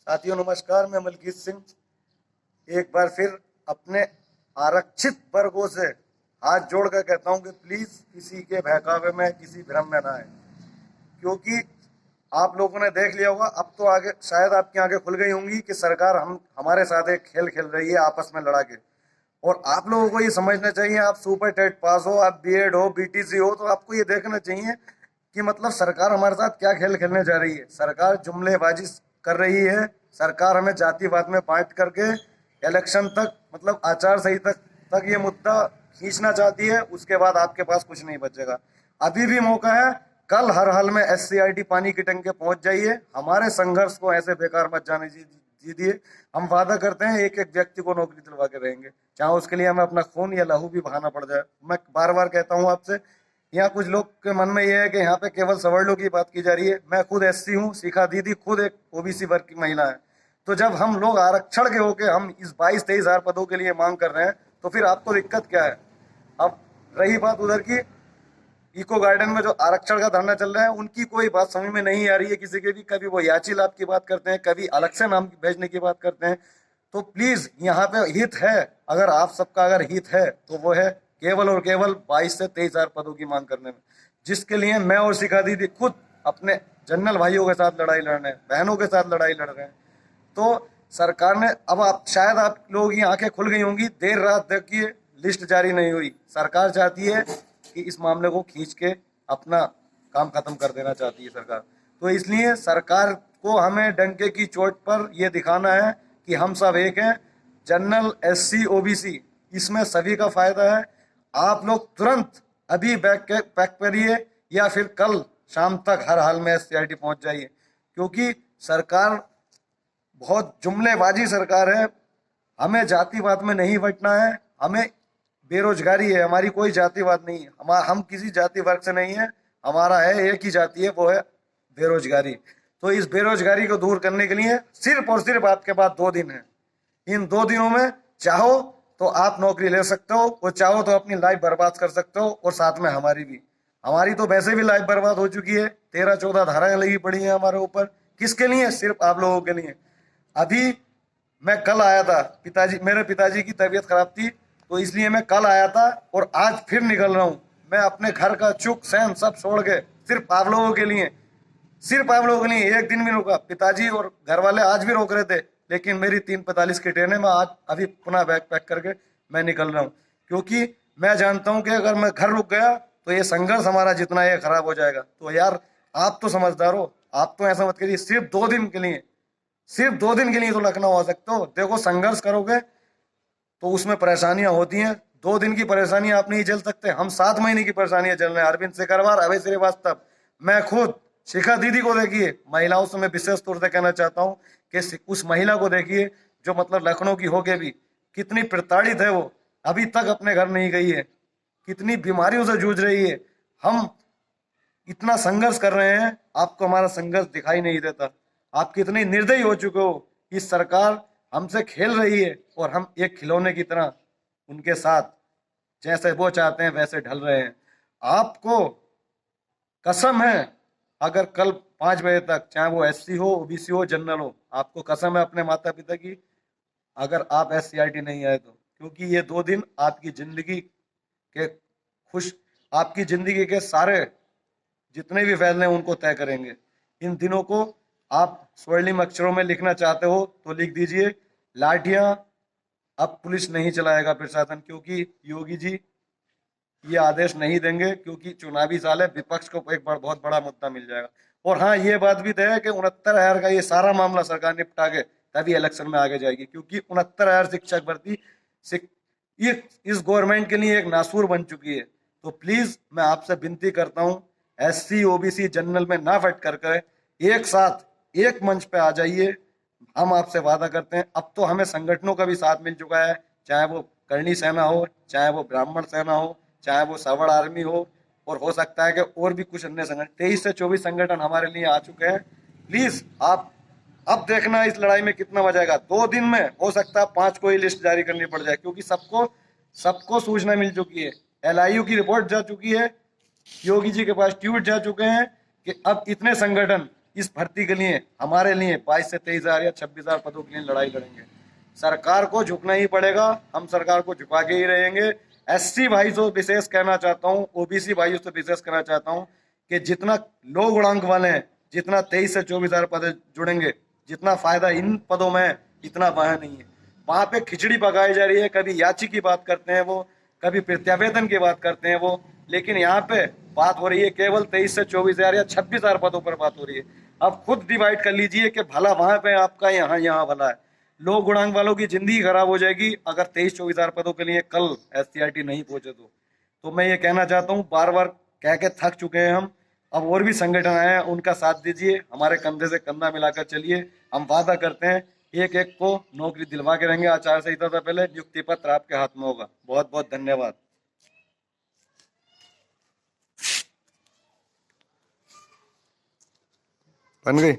साथियों नमस्कार, मैं मलकीत सिंह एक बार फिर अपने आरक्षित वर्गों से हाथ जोड़कर कहता हूं कि प्लीज किसी के बहकावे में, किसी भ्रम में ना आए, क्योंकि आप लोगों ने देख लिया होगा। अब तो आगे शायद आपकी आंखें खुल गई होंगी कि सरकार हमारे साथ एक खेल खेल रही है आपस में लड़ा के। और आप लोगों को ये समझना चाहिए, आप सुपर टेट पास हो, आप बीएड हो, बीटीसी हो, तो आपको ये देखना चाहिए कि मतलब सरकार हमारे साथ क्या खेल खेलने जा रही है। सरकार जुमलेबाजी कर रही है। सरकार हमें जातिवाद में बांट करके इलेक्शन तक, मतलब आचार संहिता तक ये मुद्दा खींचना चाहती है। उसके बाद आपके पास कुछ नहीं बचेगा। अभी भी मौका है, कल हर हाल में SCRT पानी की टंकी पहुंच जाइए। हमारे संघर्ष को ऐसे बेकार मत जाने दीजिए। हम वादा करते हैं एक एक व्यक्ति को नौकरी दिलवा के रहेंगे, चाहे उसके लिए हमें अपना खून या लहू भी बहाना पड़ जाए। मैं बार बार कहता हूं आपसे, यहाँ कुछ लोग के मन में ये है कि यहाँ पे केवल सवर्णों की बात की जा रही है। मैं खुद SC हूँ, शिखा दीदी खुद एक OBC वर्ग की महिला है। तो जब हम लोग आरक्षण के होके हम इस 22-23 हजार पदों के लिए मांग कर रहे हैं, तो फिर आपको दिक्कत क्या है? अब रही बात उधर की, इको गार्डन में जो आरक्षण का धरना चल रहा है, उनकी कोई बात समझ में नहीं आ रही है किसी के भी। कभी वो याची लाभ की बात करते हैं, कभी अलग से नाम भेजने की बात करते हैं। तो प्लीज यहाँ पे हित है, अगर आप सबका अगर हित है तो वो है केवल और केवल 22 से 23 हजार पदों की मांग करने में, जिसके लिए मैं और शिखा दीदी खुद अपने जनरल भाइयों के साथ लड़ाई लड़ रहे हैं, बहनों के साथ लड़ाई लड़ रहे हैं। तो सरकार ने, अब आप शायद आप लोगों की आंखें खुल गई होंगी, देर रात देखिए लिस्ट जारी नहीं हुई। सरकार चाहती है कि इस मामले को खींच के अपना काम खत्म कर देना चाहती है सरकार। तो इसलिए सरकार को हमें डंके की चोट पर यह दिखाना है कि हम सब एक हैं। जनरल, SC, OBC, इसमें सभी का फायदा है। आप लोग तुरंत अभी पैक करिए या फिर कल शाम तक हर हाल में SCRT पहुंच जाइए, क्योंकि सरकार बहुत जुमलेबाजी सरकार है। हमें जातिवाद में नहीं बंटना है। हमें बेरोजगारी है, हमारी कोई जातिवाद नहीं है। हम किसी जाति वर्ग से नहीं है, हमारा है एक ही जाति है, वो है बेरोजगारी। तो इस बेरोजगारी को दूर करने के लिए सिर्फ और सिर्फ आपके पास 2 दिन है। इन 2 दिनों में चाहो तो आप नौकरी ले सकते हो, और चाहो तो अपनी लाइफ बर्बाद कर सकते हो, और साथ में हमारी भी। हमारी तो वैसे भी लाइफ बर्बाद हो चुकी है। 13-14 धाराएं लगी पड़ी हैं हमारे ऊपर। किसके लिए? सिर्फ आप लोगों के लिए। अभी मैं कल आया था, मेरे पिताजी की तबीयत खराब थी, तो इसलिए मैं कल आया था, और आज फिर निकल रहा हूँ। मैं अपने घर का चुक सहन सब छोड़ के सिर्फ आप लोगों के लिए, सिर्फ आप लोगों के लिए एक दिन भी रुका। पिताजी और घर वाले आज भी रोक रहे थे, लेकिन मेरी 3:45 की ट्रेन है। मैं आज अभी पुनः बैग पैक करके मैं निकल रहा हूँ, क्योंकि मैं जानता हूँ कि अगर मैं घर रुक गया तो ये संघर्ष हमारा जितना ये खराब हो जाएगा। तो यार आप तो समझदार हो, आप तो ऐसा मत करिए। सिर्फ 2 दिन के लिए, सिर्फ 2 दिन के लिए तो लखनऊ आ सकते हो। देखो, संघर्ष करोगे तो उसमें परेशानियां होती हैं। 2 दिन की परेशानियां आप नहीं झेल सकते, हम 7 महीने की परेशानियां झेल रहे हैं। अरविंद सिकरवार, अभय श्रीवास्तव, मैं खुद, शिखा दीदी को देखिए। महिलाओं से मैं विशेष तौर से कहना चाहता हूँ कि उस महिला को देखिए जो मतलब लखनऊ की होके भी कितनी प्रताड़ित है। वो अभी तक अपने घर नहीं गई है, कितनी बीमारियों से जूझ रही है। हम इतना संघर्ष कर रहे हैं, आपको हमारा संघर्ष दिखाई नहीं देता। आप कितने निर्दयी हो चुके हो कि सरकार हमसे खेल रही है, और हम एक खिलौने की तरह उनके साथ जैसे वो चाहते हैं वैसे ढल रहे हैं। आपको कसम है, अगर कल 5 बजे तक, चाहे वो SC हो, OBC हो, जनरल हो, आपको कसम है अपने माता पिता की, अगर आप SCRT नहीं आए तो, क्योंकि ये 2 दिन आपकी जिंदगी के आपकी जिंदगी के सारे जितने भी फैसले हैं उनको तय करेंगे। इन दिनों को आप स्वर्णिम अक्षरों में लिखना चाहते हो तो लिख दीजिए, लाठियां अब पुलिस नहीं चलाएगा प्रशासन, क्योंकि योगी जी ये आदेश नहीं देंगे, क्योंकि चुनावी साल है, विपक्ष को एक बहुत बड़ा मुद्दा मिल जाएगा। और हाँ, ये बात भी तय है कि 69,000 का ये सारा मामला सरकार निपटा के तभी इलेक्शन में आगे जाएगी, क्योंकि 69,000 शिक्षक भर्ती इस गवर्नमेंट के लिए एक नासूर बन चुकी है। तो प्लीज मैं आपसे विनती करता हूँ, SC, OBC, जनरल में ना फट कर एक साथ एक मंच पे आ जाइए। हम आपसे वादा करते हैं, अब तो हमें संगठनों का भी साथ मिल चुका है, चाहे वो करणी सेना हो, चाहे वो ब्राह्मण सेना हो, चाहे वो सवर्ण आर्मी हो सकता है कि और भी कुछ अन्य संगठन। 23 से 24 संगठन हमारे लिए आ चुके हैं। प्लीज आप अब देखना इस लड़ाई में कितना मजा आएगा। 2 दिन में हो सकता है 5 को ही लिस्ट जारी करनी पड़ जाए, क्योंकि सबको सूचना मिल चुकी है। LIU की रिपोर्ट जा चुकी है, योगी जी के पास ट्वीट जा चुके हैं कि अब इतने संगठन इस भर्ती के लिए, हमारे लिए 22 से 23,000 या 26,000 पदों के लिए लड़ाई लड़ेंगे। सरकार को झुकना ही पड़ेगा, हम सरकार को झुका के ही रहेंगे। एससी भाई से विशेष कहना चाहता हूँ, ओबीसी भाइयों से विशेष कहना चाहता हूँ कि जितना लो गुणांक वाले हैं, जितना 23 से 24,000 पद जुड़ेंगे, जितना फायदा इन पदों में है, इतना वहां नहीं है। वहां पे खिचड़ी पकाई जा रही है, कभी याची की बात करते हैं वो, कभी प्रत्यावेदन की बात करते हैं वो, लेकिन यहाँ पे बात हो रही है केवल 23 से 24,000 या 26,000 पदों पर बात हो रही है। अब खुद डिवाइड कर लीजिए कि भला वहां पे आपका, यहाँ भला है। लो गुणांक वालों की जिंदगी खराब हो जाएगी अगर 23-24,000 पदों के लिए कल एससीईआरटी नहीं पहुंचे तो मैं ये कहना चाहता हूँ, बार बार कह के थक चुके हैं हम। अब और भी संगठन आए हैं, उनका साथ दीजिए, हमारे कंधे से कंधा मिलाकर चलिए। हम वादा करते हैं एक एक को नौकरी दिलवा के रहेंगे। आचार संहिता से पहले नियुक्ति पत्र आपके हाथ में होगा। बहुत बहुत धन्यवाद। बन गई।